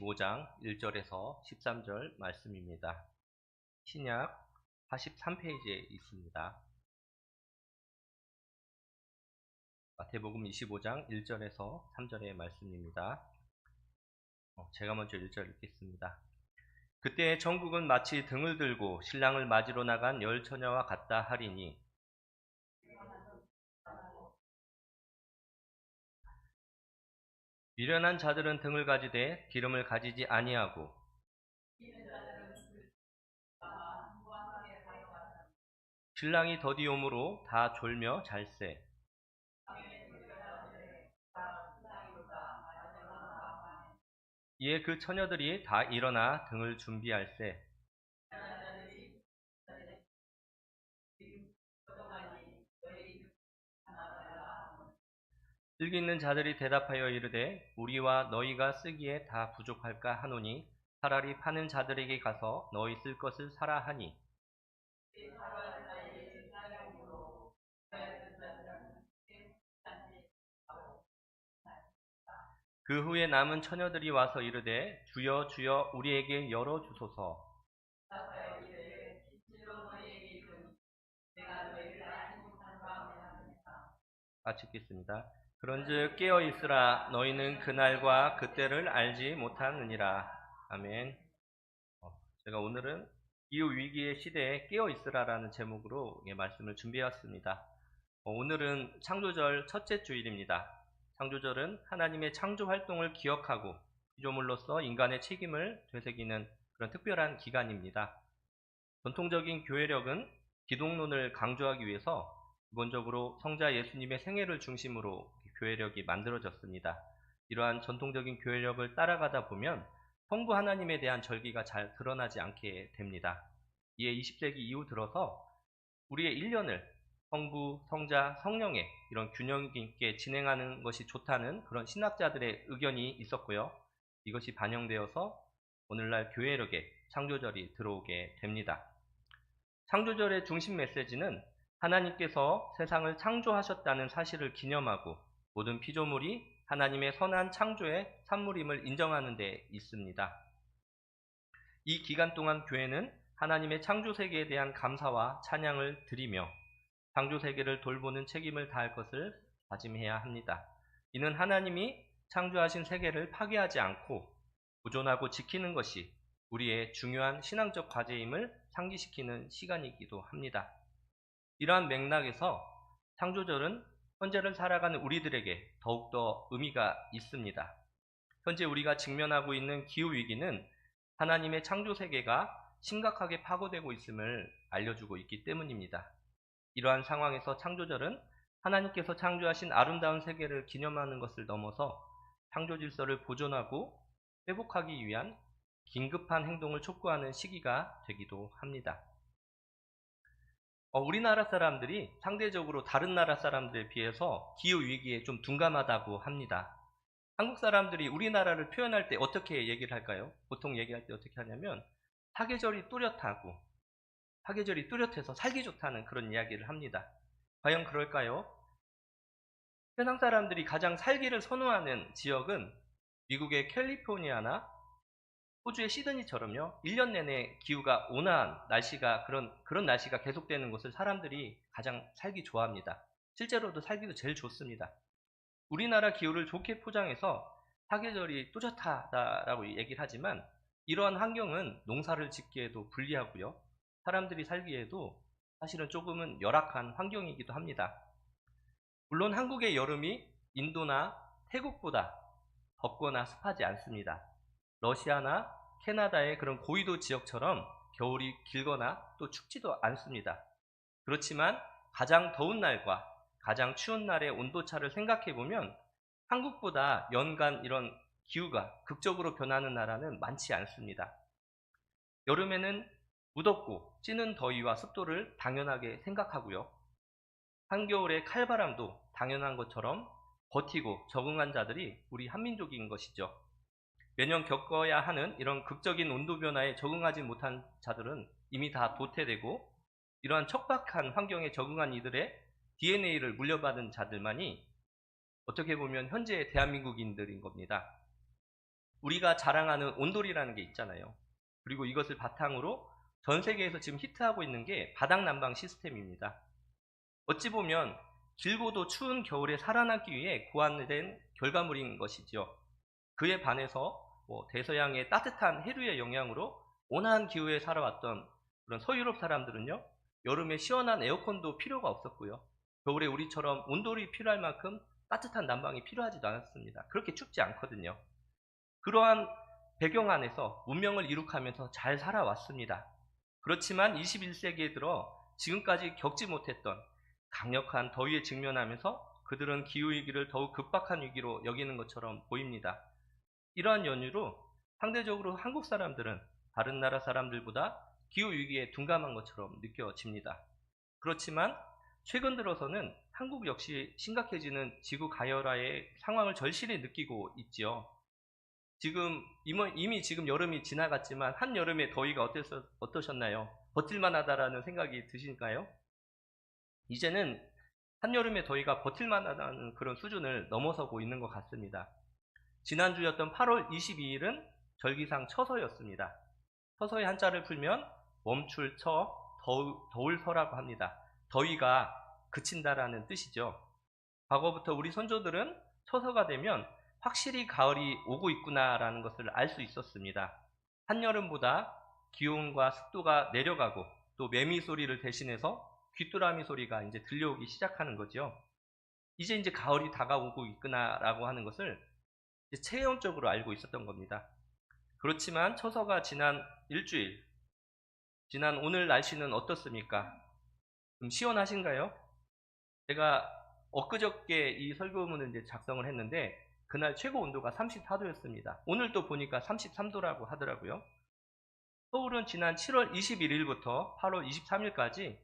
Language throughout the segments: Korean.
25장 1절에서 13절 말씀입니다. 신약 43페이지에 있습니다. 마태복음 25장 1절에서 3절의 말씀입니다. 제가 먼저 1절 읽겠습니다. 그때 정국은 마치 등을 들고 신랑을 맞으러 나간 열 처녀와 같다 하리니 미련한 자들은 등을 가지되 기름을 가지지 아니하고 신랑이 더디 오므로 다 졸며 잘세. 이에 그 처녀들이 다 일어나 등을 준비할세. 쓸기 있는 자들이 대답하여 이르되 우리와 너희가 쓰기에 다 부족할까 하노니 차라리 파는 자들에게 가서 너희 쓸 것을 사라 하니 그 후에 남은 처녀들이 와서 이르되 주여 주여 우리에게 열어주소서. 같이 읽겠습니다. 그런즉 깨어있으라 너희는 그날과 그때를 알지 못하느니라. 아멘. 제가 오늘은 기후 위기의 시대에 깨어있으라라는 제목으로 말씀을 준비해왔습니다. 오늘은 창조절 첫째 주일입니다. 창조절은 하나님의 창조 활동을 기억하고 피조물로서 인간의 책임을 되새기는 그런 특별한 기간입니다. 전통적인 교회력은 기독론을 강조하기 위해서 기본적으로 성자 예수님의 생애를 중심으로 교회력이 만들어졌습니다. 이러한 전통적인 교회력을 따라가다 보면 성부 하나님에 대한 절기가 잘 드러나지 않게 됩니다. 이에 20세기 이후 들어서 우리의 1년을 성부, 성자, 성령의 이런 균형 있게 진행하는 것이 좋다는 그런 신학자들의 의견이 있었고요. 이것이 반영되어서 오늘날 교회력에 창조절이 들어오게 됩니다. 창조절의 중심 메시지는 하나님께서 세상을 창조하셨다는 사실을 기념하고 모든 피조물이 하나님의 선한 창조의 산물임을 인정하는 데 있습니다. 이 기간 동안 교회는 하나님의 창조 세계에 대한 감사와 찬양을 드리며 창조 세계를 돌보는 책임을 다할 것을 다짐해야 합니다. 이는 하나님이 창조하신 세계를 파괴하지 않고 보존하고 지키는 것이 우리의 중요한 신앙적 과제임을 상기시키는 시간이기도 합니다. 이러한 맥락에서 창조절은 현재를 살아가는 우리들에게 더욱더 의미가 있습니다. 현재 우리가 직면하고 있는 기후위기는 하나님의 창조 세계가 심각하게 파고되고 있음을 알려주고 있기 때문입니다. 이러한 상황에서 창조절은 하나님께서 창조하신 아름다운 세계를 기념하는 것을 넘어서 창조 질서를 보존하고 회복하기 위한 긴급한 행동을 촉구하는 시기가 되기도 합니다. 우리나라 사람들이 상대적으로 다른 나라 사람들에 비해서 기후위기에 좀 둔감하다고 합니다. 한국 사람들이 우리나라를 표현할 때 어떻게 얘기를 할까요? 보통 얘기할 때 어떻게 하냐면 사계절이 뚜렷하고 사계절이 뚜렷해서 살기 좋다는 그런 이야기를 합니다. 과연 그럴까요? 세상 사람들이 가장 살기를 선호하는 지역은 미국의 캘리포니아나 호주의 시드니처럼요. 1년 내내 기후가 온화한 날씨가 그런 날씨가 계속되는 곳을 사람들이 가장 살기 좋아합니다. 실제로도 살기도 제일 좋습니다. 우리나라 기후를 좋게 포장해서 사계절이 뚜렷하다라고 얘기를 하지만 이러한 환경은 농사를 짓기에도 불리하고요. 사람들이 살기에도 사실은 조금은 열악한 환경이기도 합니다. 물론 한국의 여름이 인도나 태국보다 덥거나 습하지 않습니다. 러시아나 캐나다의 그런 고緯도 지역처럼 겨울이 길거나 또 춥지도 않습니다. 그렇지만 가장 더운 날과 가장 추운 날의 온도차를 생각해보면 한국보다 연간 이런 기후가 극적으로 변하는 나라는 많지 않습니다. 여름에는 무덥고 찌는 더위와 습도를 당연하게 생각하고요. 한겨울의 칼바람도 당연한 것처럼 버티고 적응한 자들이 우리 한민족인 것이죠. 매년 겪어야 하는 이런 극적인 온도 변화에 적응하지 못한 자들은 이미 다 도태되고 이러한 척박한 환경에 적응한 이들의 DNA를 물려받은 자들만이 어떻게 보면 현재의 대한민국인들인 겁니다. 우리가 자랑하는 온돌이라는 게 있잖아요. 그리고 이것을 바탕으로 전 세계에서 지금 히트하고 있는 게 바닥난방 시스템입니다. 어찌 보면 길고도 추운 겨울에 살아남기 위해 고안된 결과물인 것이죠. 그에 반해서 대서양의 따뜻한 해류의 영향으로 온화한 기후에 살아왔던 그런 서유럽 사람들은요, 여름에 시원한 에어컨도 필요가 없었고요. 겨울에 우리처럼 온돌이 필요할 만큼 따뜻한 난방이 필요하지도 않았습니다. 그렇게 춥지 않거든요. 그러한 배경 안에서 문명을 이룩하면서 잘 살아왔습니다. 그렇지만 21세기에 들어 지금까지 겪지 못했던 강력한 더위에 직면하면서 그들은 기후위기를 더욱 급박한 위기로 여기는 것처럼 보입니다. 이러한 연유로 상대적으로 한국 사람들은 다른 나라 사람들보다 기후위기에 둔감한 것처럼 느껴집니다. 그렇지만 최근 들어서는 한국 역시 심각해지는 지구 가열화의 상황을 절실히 느끼고 있지요. 지금 이미 지금 여름이 지나갔지만 한여름의 더위가 어떠셨나요? 버틸만하다라는 생각이 드실까요? 이제는 한여름의 더위가 버틸만하다는 그런 수준을 넘어서고 있는 것 같습니다. 지난주였던 8월 22일은 절기상 처서였습니다. 처서의 한자를 풀면 멈출 처, 더울 서라고 합니다. 더위가 그친다라는 뜻이죠. 과거부터 우리 선조들은 처서가 되면 확실히 가을이 오고 있구나라는 것을 알 수 있었습니다. 한여름보다 기온과 습도가 내려가고 또 매미 소리를 대신해서 귀뚜라미 소리가 이제 들려오기 시작하는 거죠. 이제 가을이 다가오고 있구나라고 하는 것을 체험적으로 알고 있었던 겁니다. 그렇지만 처서가 지난 일주일, 지난 오늘 날씨는 어떻습니까? 좀 시원하신가요? 제가 엊그저께 이 설교문을 이제 작성을 했는데 그날 최고 온도가 34도였습니다. 오늘 또 보니까 33도라고 하더라고요. 서울은 지난 7월 21일부터 8월 23일까지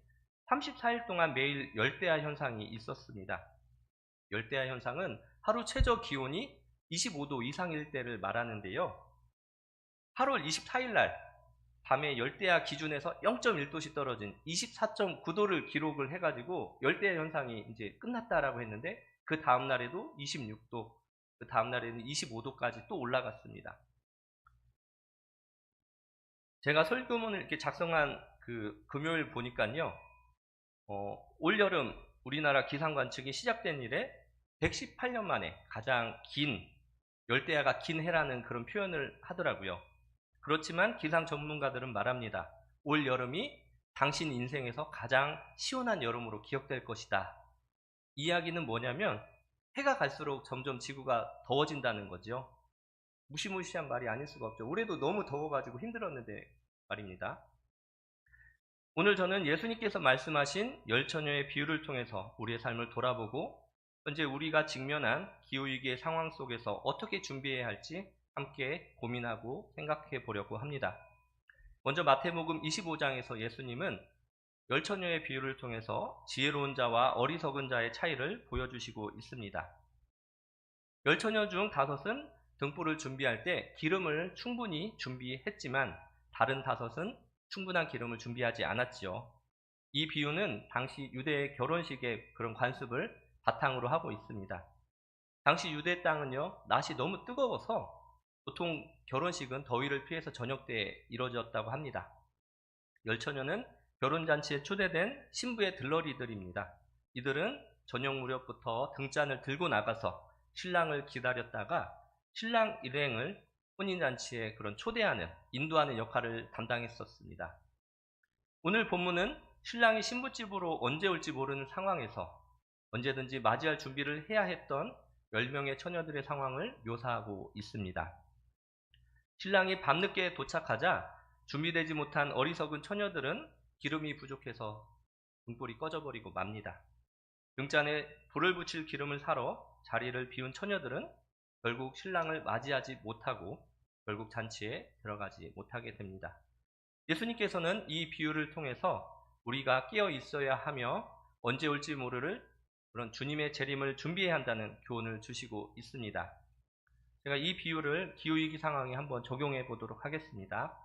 34일 동안 매일 열대야 현상이 있었습니다. 열대야 현상은 하루 최저 기온이 25도 이상일 때를 말하는데요. 8월 24일 날 밤에 열대야 기준에서 0.1도씩 떨어진 24.9도를 기록을 해가지고 열대야 현상이 이제 끝났다라고 했는데 그 다음 날에도 26도, 그 다음 날에는 25도까지 또 올라갔습니다. 제가 설교문을 이렇게 작성한 그 금요일 보니까요, 올여름 우리나라 기상 관측이 시작된 이래 118년 만에 가장 긴 열대야가 긴 해라는 그런 표현을 하더라고요. 그렇지만 기상 전문가들은 말합니다. 올 여름이 당신 인생에서 가장 시원한 여름으로 기억될 것이다. 이야기는 뭐냐면 해가 갈수록 점점 지구가 더워진다는 거죠. 무시무시한 말이 아닐 수가 없죠. 올해도 너무 더워가지고 힘들었는데 말입니다. 오늘 저는 예수님께서 말씀하신 열처녀의 비유를 통해서 우리의 삶을 돌아보고 현재 우리가 직면한 기후위기의 상황 속에서 어떻게 준비해야 할지 함께 고민하고 생각해 보려고 합니다. 먼저 마태복음 25장에서 예수님은 열처녀의 비유를 통해서 지혜로운 자와 어리석은 자의 차이를 보여주시고 있습니다. 열처녀 중 5은 등불을 준비할 때 기름을 충분히 준비했지만 다른 5은 충분한 기름을 준비하지 않았지요. 이 비유는 당시 유대의 결혼식의 그런 관습을 바탕으로 하고 있습니다. 당시 유대 땅은요, 낮이 너무 뜨거워서 보통 결혼식은 더위를 피해서 저녁 때에 이루어졌다고 합니다. 열처녀는 결혼잔치에 초대된 신부의 들러리들입니다. 이들은 저녁 무렵부터 등잔을 들고 나가서 신랑을 기다렸다가 신랑 일행을 혼인잔치에 그런 초대하는, 인도하는 역할을 담당했었습니다. 오늘 본문은 신랑이 신부집으로 언제 올지 모르는 상황에서 언제든지 맞이할 준비를 해야 했던 10명의 처녀들의 상황을 묘사하고 있습니다. 신랑이 밤늦게 도착하자 준비되지 못한 어리석은 처녀들은 기름이 부족해서 등불이 꺼져버리고 맙니다. 등잔에 불을 붙일 기름을 사러 자리를 비운 처녀들은 결국 신랑을 맞이하지 못하고 결국 잔치에 들어가지 못하게 됩니다. 예수님께서는 이 비유를 통해서 우리가 깨어 있어야 하며 언제 올지 모를 그런 주님의 재림을 준비해야 한다는 교훈을 주시고 있습니다. 제가 이 비유를 기후위기 상황에 한번 적용해 보도록 하겠습니다.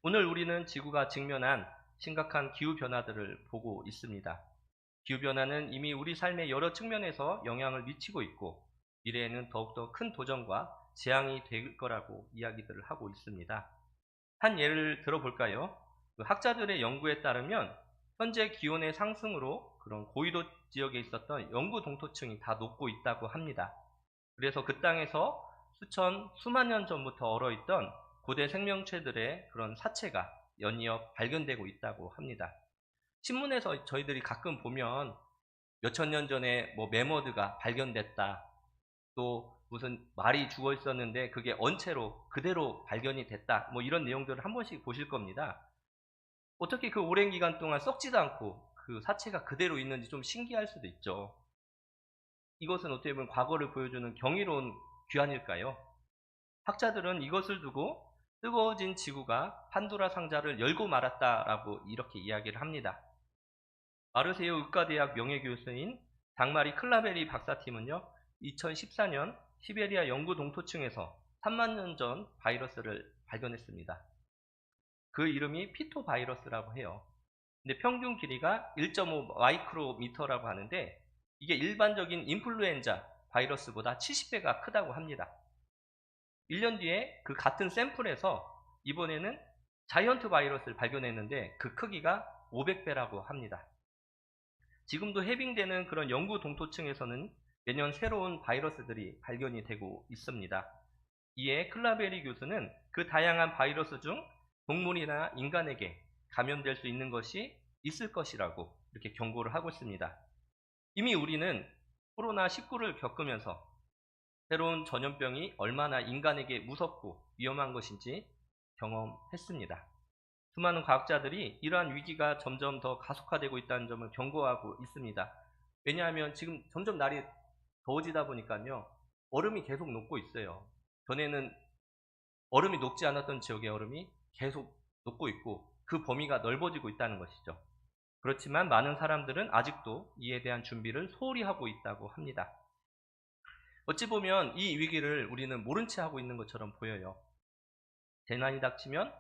오늘 우리는 지구가 직면한 심각한 기후변화들을 보고 있습니다. 기후변화는 이미 우리 삶의 여러 측면에서 영향을 미치고 있고 미래에는 더욱더 큰 도전과 재앙이 될 거라고 이야기들을 하고 있습니다. 한 예를 들어볼까요? 그 학자들의 연구에 따르면 현재 기온의 상승으로 그런 고위도 지역에 있었던 영구 동토층이 다 녹고 있다고 합니다. 그래서 그 땅에서 수만 년 전부터 얼어있던 고대 생명체들의 그런 사체가 연이어 발견되고 있다고 합니다. 신문에서 저희들이 가끔 보면 몇천 년 전에 뭐 매머드가 발견됐다, 또 무슨 말이 죽어 있었는데 그게 언체로 그대로 발견이 됐다, 뭐 이런 내용들을 한 번씩 보실 겁니다. 어떻게 그 오랜 기간 동안 썩지도 않고 그 사체가 그대로 있는지 좀 신기할 수도 있죠. 이것은 어떻게 보면 과거를 보여주는 경이로운 귀환일까요? 학자들은 이것을 두고 뜨거워진 지구가 판도라 상자를 열고 말았다라고 이렇게 이야기를 합니다. 마르세유 의과대학 명예교수인 장마리 클라베리 박사팀은요, 2014년 시베리아 영구 동토층에서 3만 년 전 바이러스를 발견했습니다. 그 이름이 피토 바이러스라고 해요. 근데 평균 길이가 1.5 마이크로미터라고 하는데 이게 일반적인 인플루엔자 바이러스보다 70배가 크다고 합니다. 1년 뒤에 그 같은 샘플에서 이번에는 자이언트 바이러스를 발견했는데 그 크기가 500배라고 합니다. 지금도 해빙되는 그런 영구 동토층에서는 매년 새로운 바이러스들이 발견이 되고 있습니다. 이에 클라베리 교수는 그 다양한 바이러스 중 동물이나 인간에게 감염될 수 있는 것이 있을 것이라고 이렇게 경고를 하고 있습니다. 이미 우리는 코로나19를 겪으면서 새로운 전염병이 얼마나 인간에게 무섭고 위험한 것인지 경험했습니다. 수많은 과학자들이 이러한 위기가 점점 더 가속화되고 있다는 점을 경고하고 있습니다. 왜냐하면 지금 점점 날이 더워지다 보니까요, 얼음이 계속 녹고 있어요. 전에는 얼음이 녹지 않았던 지역의 얼음이 계속 녹고 있고 그 범위가 넓어지고 있다는 것이죠. 그렇지만 많은 사람들은 아직도 이에 대한 준비를 소홀히 하고 있다고 합니다. 어찌 보면 이 위기를 우리는 모른 채 하고 있는 것처럼 보여요. 재난이 닥치면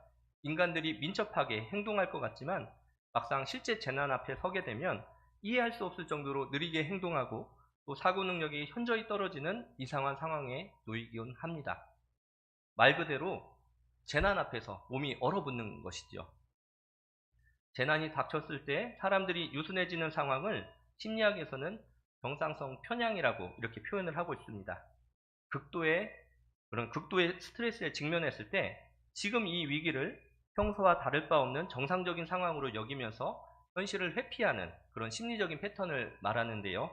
인간들이 민첩하게 행동할 것 같지만 막상 실제 재난 앞에 서게 되면 이해할 수 없을 정도로 느리게 행동하고 또 사고 능력이 현저히 떨어지는 이상한 상황에 놓이곤 합니다. 말 그대로 재난 앞에서 몸이 얼어붙는 것이죠. 재난이 닥쳤을 때 사람들이 유순해지는 상황을 심리학에서는 정상성 편향이라고 이렇게 표현을 하고 있습니다. 극도의 스트레스에 직면했을 때 지금 이 위기를 평소와 다를 바 없는 정상적인 상황으로 여기면서 현실을 회피하는 그런 심리적인 패턴을 말하는데요.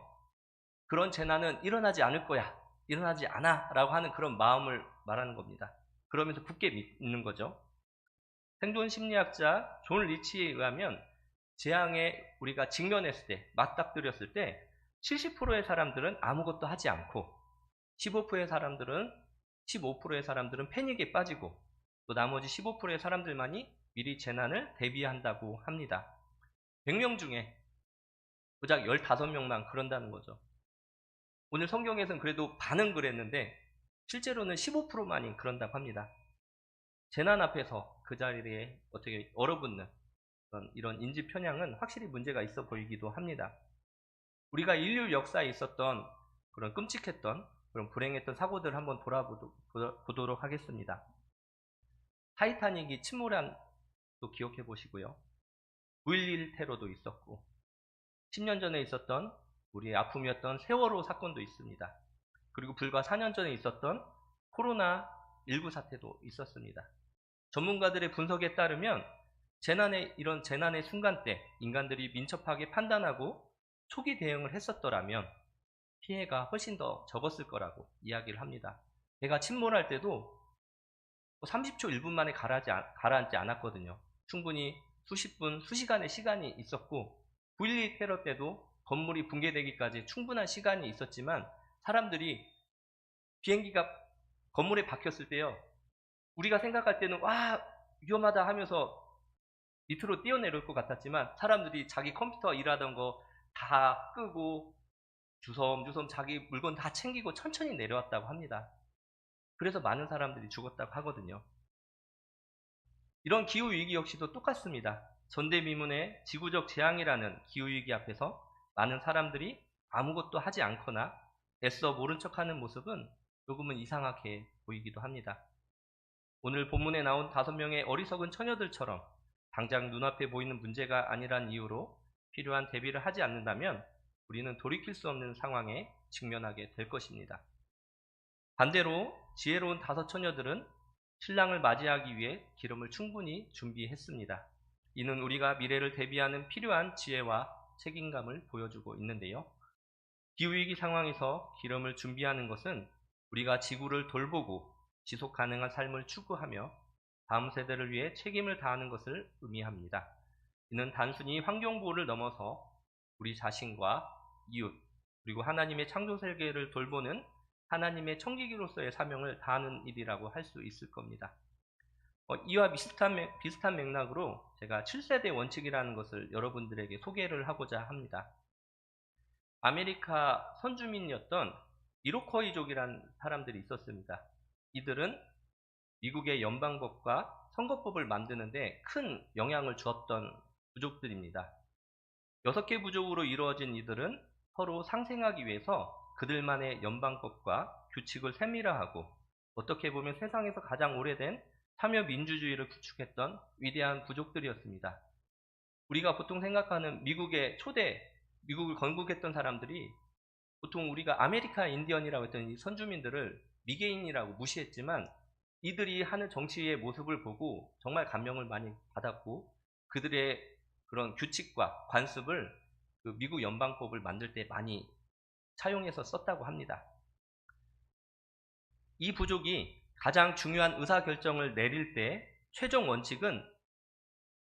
그런 재난은 일어나지 않을 거야, 일어나지 않아 라고 하는 그런 마음을 말하는 겁니다. 그러면서 굳게 믿는 거죠. 생존 심리학자 존 리치에 의하면 재앙에 우리가 직면했을 때, 맞닥뜨렸을 때 70%의 사람들은 아무것도 하지 않고 15%의 사람들은 패닉에 빠지고 또 나머지 15%의 사람들만이 미리 재난을 대비한다고 합니다. 100명 중에 고작 15명만 그런다는 거죠. 오늘 성경에서는 그래도 반은 그랬는데 실제로는 15%만이 그런다고 합니다. 재난 앞에서 그 자리에 어떻게 얼어붙는 이런 인지 편향은 확실히 문제가 있어 보이기도 합니다. 우리가 인류 역사에 있었던 그런 끔찍했던 그런 불행했던 사고들을 한번 돌아보도록 하겠습니다. 타이타닉이 침몰한 또 기억해 보시고요. 9.11 테러도 있었고 10년 전에 있었던 우리의 아픔이었던 세월호 사건도 있습니다. 그리고 불과 4년 전에 있었던 코로나19 사태도 있었습니다. 전문가들의 분석에 따르면 이런 재난의 순간 때 인간들이 민첩하게 판단하고 초기 대응을 했었더라면 피해가 훨씬 더 적었을 거라고 이야기를 합니다. 배가 침몰할 때도 30초 1분 만에 가라앉지 않았거든요. 충분히 수십 분, 수시간의 시간이 있었고 9.12 테러 때도 건물이 붕괴되기까지 충분한 시간이 있었지만 사람들이 비행기가 건물에 박혔을 때요, 우리가 생각할 때는 와 위험하다 하면서 밑으로 뛰어내릴 것 같았지만 사람들이 자기 컴퓨터 일하던 거 다 끄고 주섬주섬 자기 물건 다 챙기고 천천히 내려왔다고 합니다. 그래서 많은 사람들이 죽었다고 하거든요. 이런 기후위기 역시도 똑같습니다. 전대미문의 지구적 재앙이라는 기후위기 앞에서 많은 사람들이 아무것도 하지 않거나 애써 모른 척하는 모습은 조금은 이상하게 보이기도 합니다. 오늘 본문에 나온 5명의 어리석은 처녀들처럼 당장 눈앞에 보이는 문제가 아니란 이유로 필요한 대비를 하지 않는다면 우리는 돌이킬 수 없는 상황에 직면하게 될 것입니다. 반대로 지혜로운 5 처녀들은 신랑을 맞이하기 위해 기름을 충분히 준비했습니다. 이는 우리가 미래를 대비하는 필요한 지혜와 책임감을 보여주고 있는데요. 기후위기 상황에서 기름을 준비하는 것은 우리가 지구를 돌보고 지속 가능한 삶을 추구하며 다음 세대를 위해 책임을 다하는 것을 의미합니다. 이는 단순히 환경보호를 넘어서 우리 자신과 이웃, 그리고 하나님의 창조 세계를 돌보는 하나님의 청지기로서의 사명을 다하는 일이라고 할 수 있을 겁니다. 이와 비슷한 맥락으로 제가 7세대 원칙이라는 것을 여러분들에게 소개를 하고자 합니다. 아메리카 선주민이었던 이로쿼이족이라는 사람들이 있었습니다. 이들은 미국의 연방법과 선거법을 만드는데 큰 영향을 주었던 부족들입니다. 6개 부족으로 이루어진 이들은 서로 상생하기 위해서 그들만의 연방법과 규칙을 세밀화하고 어떻게 보면 세상에서 가장 오래된 참여민주주의를 구축했던 위대한 부족들이었습니다. 우리가 보통 생각하는 미국을 건국했던 사람들이 보통 우리가 아메리카 인디언이라고 했던 이 선주민들을 미개인이라고 무시했지만 이들이 하는 정치의 모습을 보고 정말 감명을 많이 받았고 그들의 그런 규칙과 관습을 그 미국 연방법을 만들 때 많이 차용해서 썼다고 합니다. 이 부족이 가장 중요한 의사결정을 내릴 때 최종 원칙은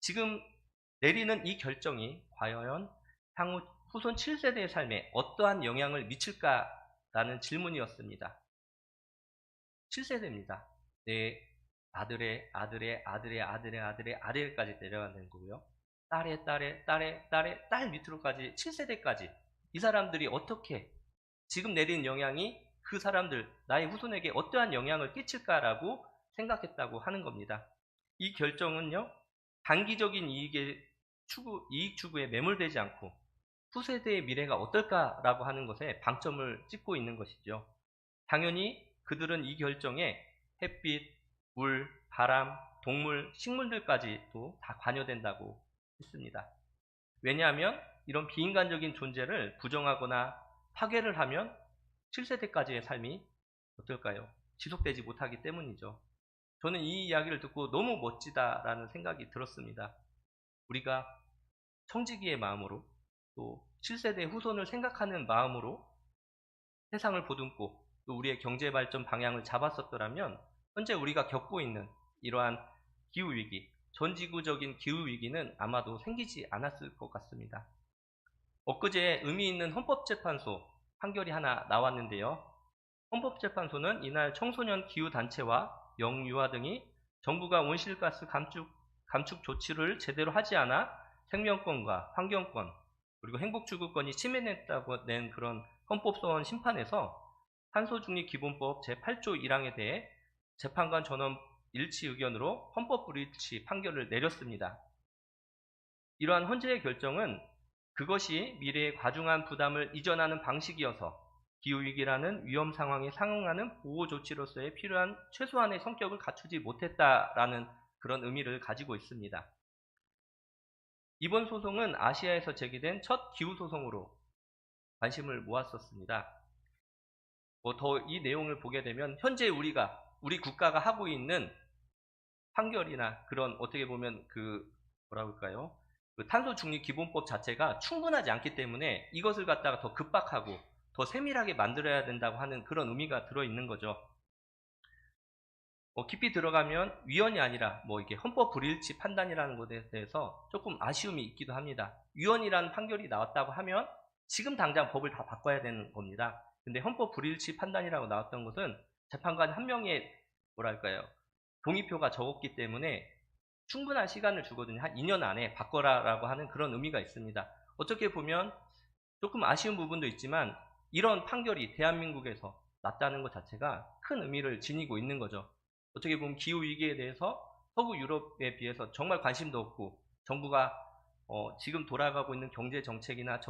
지금 내리는 이 결정이 과연 향후 후손 7세대의 삶에 어떠한 영향을 미칠까라는 질문이었습니다. 7세대입니다. 내 아들의 아들의 아들의 아들의 아들의 아들까지 내려가는 거고요. 딸의 딸의 딸의 딸의 딸 밑으로까지 7세대까지 이 사람들이 어떻게 지금 내리는 영향이 그 사람들 나의 후손에게 어떠한 영향을 끼칠까라고 생각했다고 하는 겁니다. 이 결정은요 단기적인 이익 추구에 매몰되지 않고 후세대의 미래가 어떨까라고 하는 것에 방점을 찍고 있는 것이죠. 당연히 그들은 이 결정에 햇빛, 물, 바람, 동물, 식물들까지도 다 관여된다고 했습니다. 왜냐하면 이런 비인간적인 존재를 부정하거나 파괴를 하면 7세대까지의 삶이 어떨까요? 지속되지 못하기 때문이죠. 저는 이 이야기를 듣고 너무 멋지다라는 생각이 들었습니다. 우리가 청지기의 마음으로 또 7세대 후손을 생각하는 마음으로 세상을 보듬고 또 우리의 경제발전 방향을 잡았었더라면 현재 우리가 겪고 있는 이러한 기후위기, 전지구적인 기후위기는 아마도 생기지 않았을 것 같습니다. 엊그제 의미 있는 헌법재판소 판결이 하나 나왔는데요. 헌법재판소는 이날 청소년 기후단체와 영유아 등이 정부가 온실가스 감축 조치를 제대로 하지 않아 생명권과 환경권 그리고 행복추구권이 침해됐다고 낸 그런 헌법소원 심판에서 탄소중립기본법 제8조 1항에 대해 재판관 전원 일치 의견으로 헌법 불일치 판결을 내렸습니다. 이러한 헌재의 결정은 그것이 미래의 과중한 부담을 이전하는 방식이어서 기후위기라는 위험 상황에 상응하는 보호조치로서의 필요한 최소한의 성격을 갖추지 못했다라는 그런 의미를 가지고 있습니다. 이번 소송은 아시아에서 제기된 첫 기후소송으로 관심을 모았었습니다. 더 이 내용을 보게 되면 현재 우리 국가가 하고 있는 판결이나 그런 어떻게 보면 그 탄소중립기본법 자체가 충분하지 않기 때문에 이것을 갖다가 더 급박하고 더 세밀하게 만들어야 된다고 하는 그런 의미가 들어있는 거죠. 깊이 들어가면 위헌이 아니라 이게 헌법 불일치 판단이라는 것에 대해서 조금 아쉬움이 있기도 합니다. 위헌이라는 판결이 나왔다고 하면 지금 당장 법을 다 바꿔야 되는 겁니다. 근데 헌법 불일치 판단이라고 나왔던 것은 재판관 한 명의 동의표가 적었기 때문에 충분한 시간을 주거든요. 한 2년 안에 바꿔라라고 하는 그런 의미가 있습니다. 어떻게 보면 조금 아쉬운 부분도 있지만 이런 판결이 대한민국에서 났다는 것 자체가 큰 의미를 지니고 있는 거죠. 어떻게 보면 기후위기에 대해서 서구 유럽에 비해서 정말 관심도 없고 정부가 지금 돌아가고 있는 경제정책이나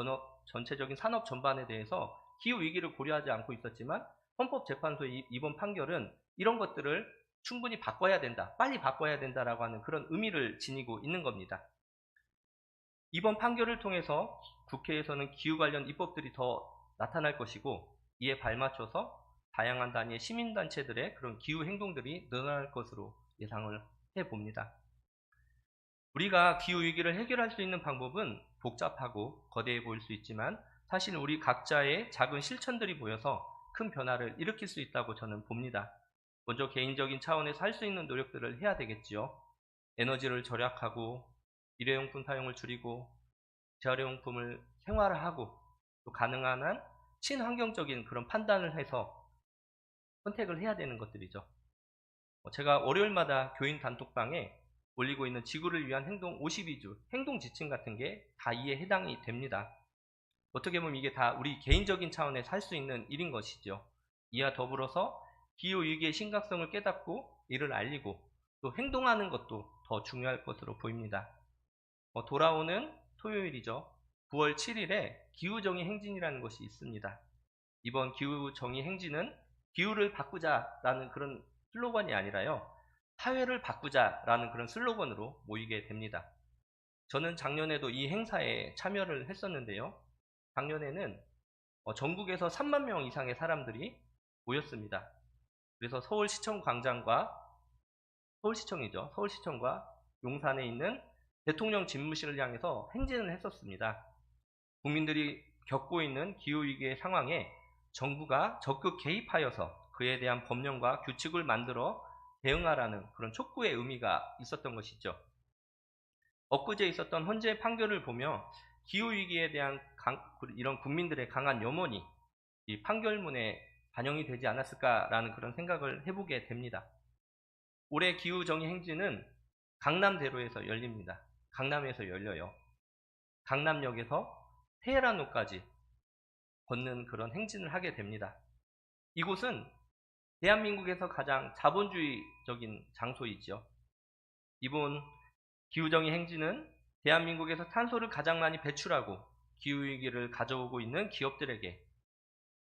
전체적인 산업 전반에 대해서 기후위기를 고려하지 않고 있었지만 헌법재판소의 이번 판결은 이런 것들을 충분히 바꿔야 된다, 빨리 바꿔야 된다라고 하는 그런 의미를 지니고 있는 겁니다. 이번 판결을 통해서 국회에서는 기후 관련 입법들이 더 나타날 것이고, 이에 발맞춰서 다양한 단위의 시민단체들의 그런 기후 행동들이 늘어날 것으로 예상을 해봅니다. 우리가 기후위기를 해결할 수 있는 방법은 복잡하고 거대해 보일 수 있지만, 사실 우리 각자의 작은 실천들이 모여서 큰 변화를 일으킬 수 있다고 저는 봅니다. 먼저 개인적인 차원에서 할 수 있는 노력들을 해야 되겠지요. 에너지를 절약하고, 일회용품 사용을 줄이고, 재활용품을 생활화하고, 또 가능한 한 친환경적인 그런 판단을 해서 선택을 해야 되는 것들이죠. 제가 월요일마다 교인 단톡방에 올리고 있는 지구를 위한 행동 52주, 행동 지침 같은 게 다 이에 해당이 됩니다. 어떻게 보면 이게 다 우리 개인적인 차원에서 할 수 있는 일인 것이죠. 이와 더불어서 기후위기의 심각성을 깨닫고 이를 알리고 또 행동하는 것도 더 중요할 것으로 보입니다. 돌아오는 토요일이죠. 9월 7일에 기후정의 행진이라는 것이 있습니다. 이번 기후정의 행진은 기후를 바꾸자라는 그런 슬로건이 아니라요, 사회를 바꾸자라는 그런 슬로건으로 모이게 됩니다. 저는 작년에도 이 행사에 참여를 했었는데요. 작년에는 전국에서 3만 명 이상의 사람들이 모였습니다. 그래서 서울시청 광장과 서울시청과 용산에 있는 대통령 집무실을 향해서 행진을 했었습니다. 국민들이 겪고 있는 기후위기의 상황에 정부가 적극 개입하여서 그에 대한 법령과 규칙을 만들어 대응하라는 그런 촉구의 의미가 있었던 것이죠. 엊그제 있었던 헌재 판결을 보며 기후위기에 대한 이런 국민들의 강한 염원이 이 판결문에 반영이 되지 않았을까라는 그런 생각을 해보게 됩니다. 올해 기후정의 행진은 강남대로에서 열립니다. 강남에서 열려요. 강남역에서 테헤란로까지 걷는 그런 행진을 하게 됩니다. 이곳은 대한민국에서 가장 자본주의적인 장소이죠. 이번 기후정의 행진은 대한민국에서 탄소를 가장 많이 배출하고 기후위기를 가져오고 있는 기업들에게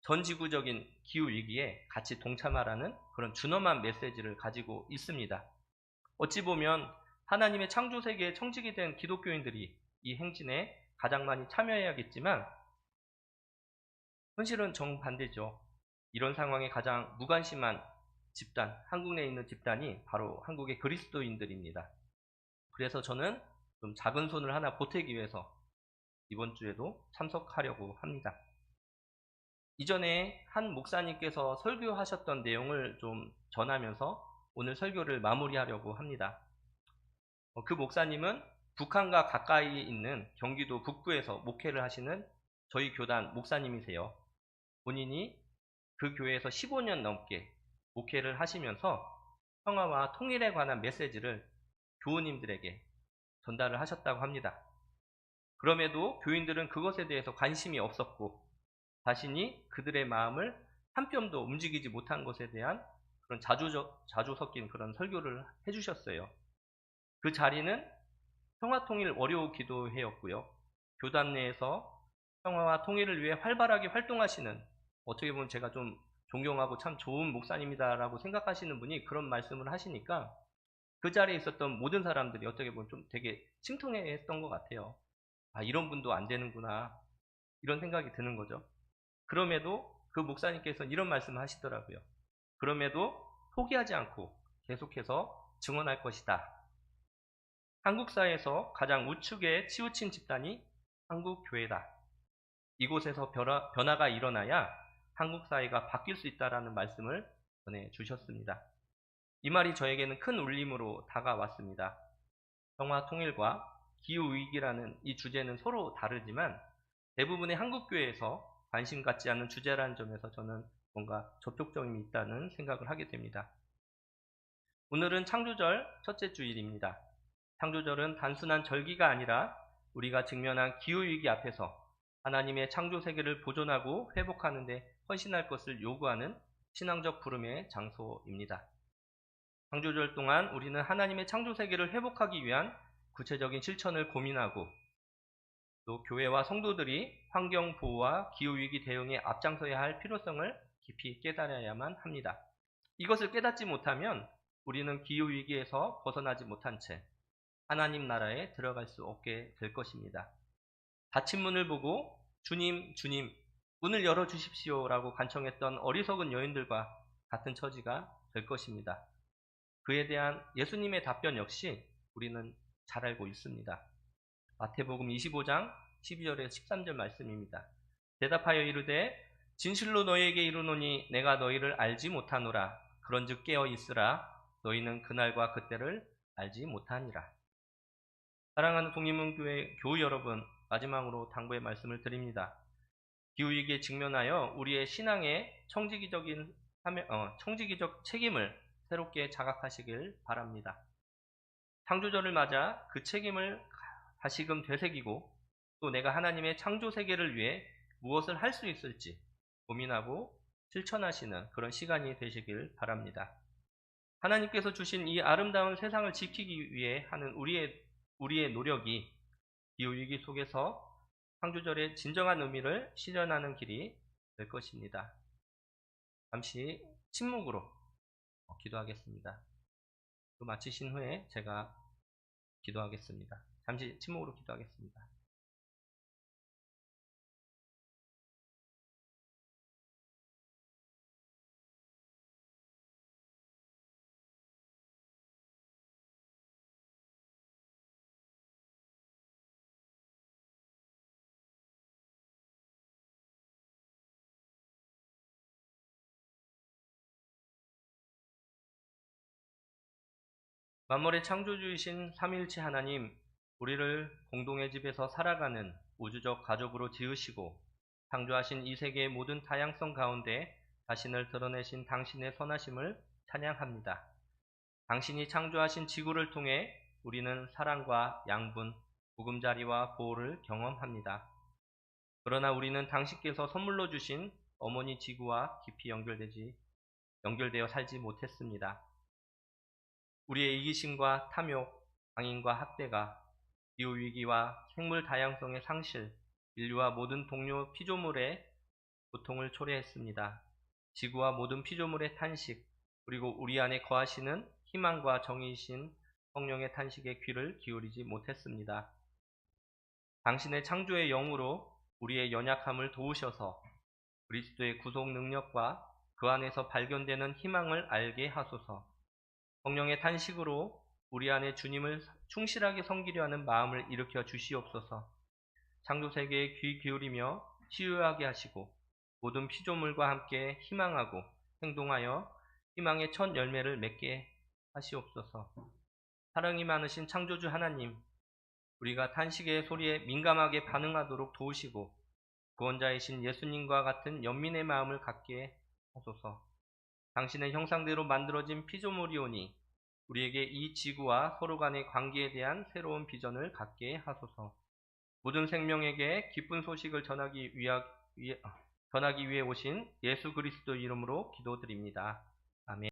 전 지구적인 기후위기에 같이 동참하라는 그런 준엄한 메시지를 가지고 있습니다. 어찌 보면 하나님의 창조세계에 청직이 된 기독교인들이 이 행진에 가장 많이 참여해야겠지만, 현실은 정반대죠. 이런 상황에 가장 무관심한 집단, 한국 내에 있는 집단이 바로 한국의 그리스도인들입니다. 그래서 저는 좀 작은 손을 하나 보태기 위해서 이번 주에도 참석하려고 합니다. 이전에 한 목사님께서 설교하셨던 내용을 좀 전하면서 오늘 설교를 마무리하려고 합니다. 그 목사님은 북한과 가까이 있는 경기도 북부에서 목회를 하시는 저희 교단 목사님이세요. 본인이 그 교회에서 15년 넘게 목회를 하시면서 평화와 통일에 관한 메시지를 교우님들에게 전달을 하셨다고 합니다. 그럼에도 교인들은 그것에 대해서 관심이 없었고, 자신이 그들의 마음을 한 뼘도 움직이지 못한 것에 대한 그런 자주 섞인 그런 설교를 해주셨어요. 그 자리는 평화통일 월요 기도회였고요. 교단 내에서 평화와 통일을 위해 활발하게 활동하시는, 어떻게 보면 제가 좀 존경하고 참 좋은 목사님이다라고 생각하시는 분이 그런 말씀을 하시니까 그 자리에 있었던 모든 사람들이 어떻게 보면 좀 되게 심통해 했던 것 같아요. 아, 이런 분도 안 되는구나, 이런 생각이 드는 거죠. 그럼에도 그 목사님께서는 이런 말씀을 하시더라고요. 그럼에도 포기하지 않고 계속해서 증언할 것이다. 한국 사회에서 가장 우측에 치우친 집단이 한국교회다. 이곳에서 변화가 일어나야 한국 사회가 바뀔 수 있다라는 말씀을 전해주셨습니다. 이 말이 저에게는 큰 울림으로 다가왔습니다. 평화 통일과 기후위기라는 이 주제는 서로 다르지만 대부분의 한국교회에서 관심 갖지 않는 주제라는 점에서 저는 뭔가 접촉점이 있다는 생각을 하게 됩니다. 오늘은 창조절 첫째 주일입니다. 창조절은 단순한 절기가 아니라 우리가 직면한 기후위기 앞에서 하나님의 창조세계를 보존하고 회복하는 데 헌신할 것을 요구하는 신앙적 부름의 장소입니다. 창조절 동안 우리는 하나님의 창조세계를 회복하기 위한 구체적인 실천을 고민하고, 또 교회와 성도들이 환경보호와 기후위기 대응에 앞장서야 할 필요성을 깊이 깨달아야만 합니다. 이것을 깨닫지 못하면 우리는 기후위기에서 벗어나지 못한 채 하나님 나라에 들어갈 수 없게 될 것입니다. 닫힌 문을 보고 주님, 주님, 문을 열어주십시오 라고 간청했던 어리석은 여인들과 같은 처지가 될 것입니다. 그에 대한 예수님의 답변 역시 우리는 잘 알고 있습니다. 마태복음 25장 12절에서 13절 말씀입니다. 대답하여 이르되 진실로 너희에게 이르노니 내가 너희를 알지 못하노라. 그런즉 깨어 있으라. 너희는 그날과 그때를 알지 못하니라. 사랑하는 독립문교회 교우 여러분, 마지막으로 당부의 말씀을 드립니다. 기후위기에 직면하여 우리의 신앙의 청지기적 책임을 새롭게 자각하시길 바랍니다. 창조절을 맞아 그 책임을 다시금 되새기고 또 내가 하나님의 창조 세계를 위해 무엇을 할 수 있을지 고민하고 실천하시는 그런 시간이 되시길 바랍니다. 하나님께서 주신 이 아름다운 세상을 지키기 위해 하는 우리의 노력이 기후위기 속에서 창조절의 진정한 의미를 실현하는 길이 될 것입니다. 잠시 침묵으로 기도하겠습니다. 또 마치신 후에 제가 기도하겠습니다. 잠시 침묵으로 기도하겠습니다. 만물의 창조주이신 삼위일체 하나님, 우리를 공동의 집에서 살아가는 우주적 가족으로 지으시고 창조하신 이 세계의 모든 다양성 가운데 자신을 드러내신 당신의 선하심을 찬양합니다. 당신이 창조하신 지구를 통해 우리는 사랑과 양분, 보금자리와 보호를 경험합니다. 그러나 우리는 당신께서 선물로 주신 어머니 지구와 깊이 연결되어 살지 못했습니다. 우리의 이기심과 탐욕, 강인과 학대가 기후위기와 생물 다양성의 상실, 인류와 모든 동료 피조물의 고통을 초래했습니다. 지구와 모든 피조물의 탄식, 그리고 우리 안에 거하시는 희망과 정의이신 성령의 탄식에 귀를 기울이지 못했습니다. 당신의 창조의 영으로 우리의 연약함을 도우셔서 그리스도의 구속 능력과 그 안에서 발견되는 희망을 알게 하소서. 성령의 탄식으로 우리 안에 주님을 충실하게 섬기려 하는 마음을 일으켜 주시옵소서. 창조세계에 귀 기울이며 치유하게 하시고 모든 피조물과 함께 희망하고 행동하여 희망의 첫 열매를 맺게 하시옵소서. 사랑이 많으신 창조주 하나님, 우리가 탄식의 소리에 민감하게 반응하도록 도우시고 구원자이신 예수님과 같은 연민의 마음을 갖게 하소서. 당신의 형상대로 만들어진 피조물이오니 우리에게 이 지구와 서로 간의 관계에 대한 새로운 비전을 갖게 하소서. 모든 생명에게 기쁜 소식을 전하기 위해 오신 예수 그리스도 이름으로 기도드립니다.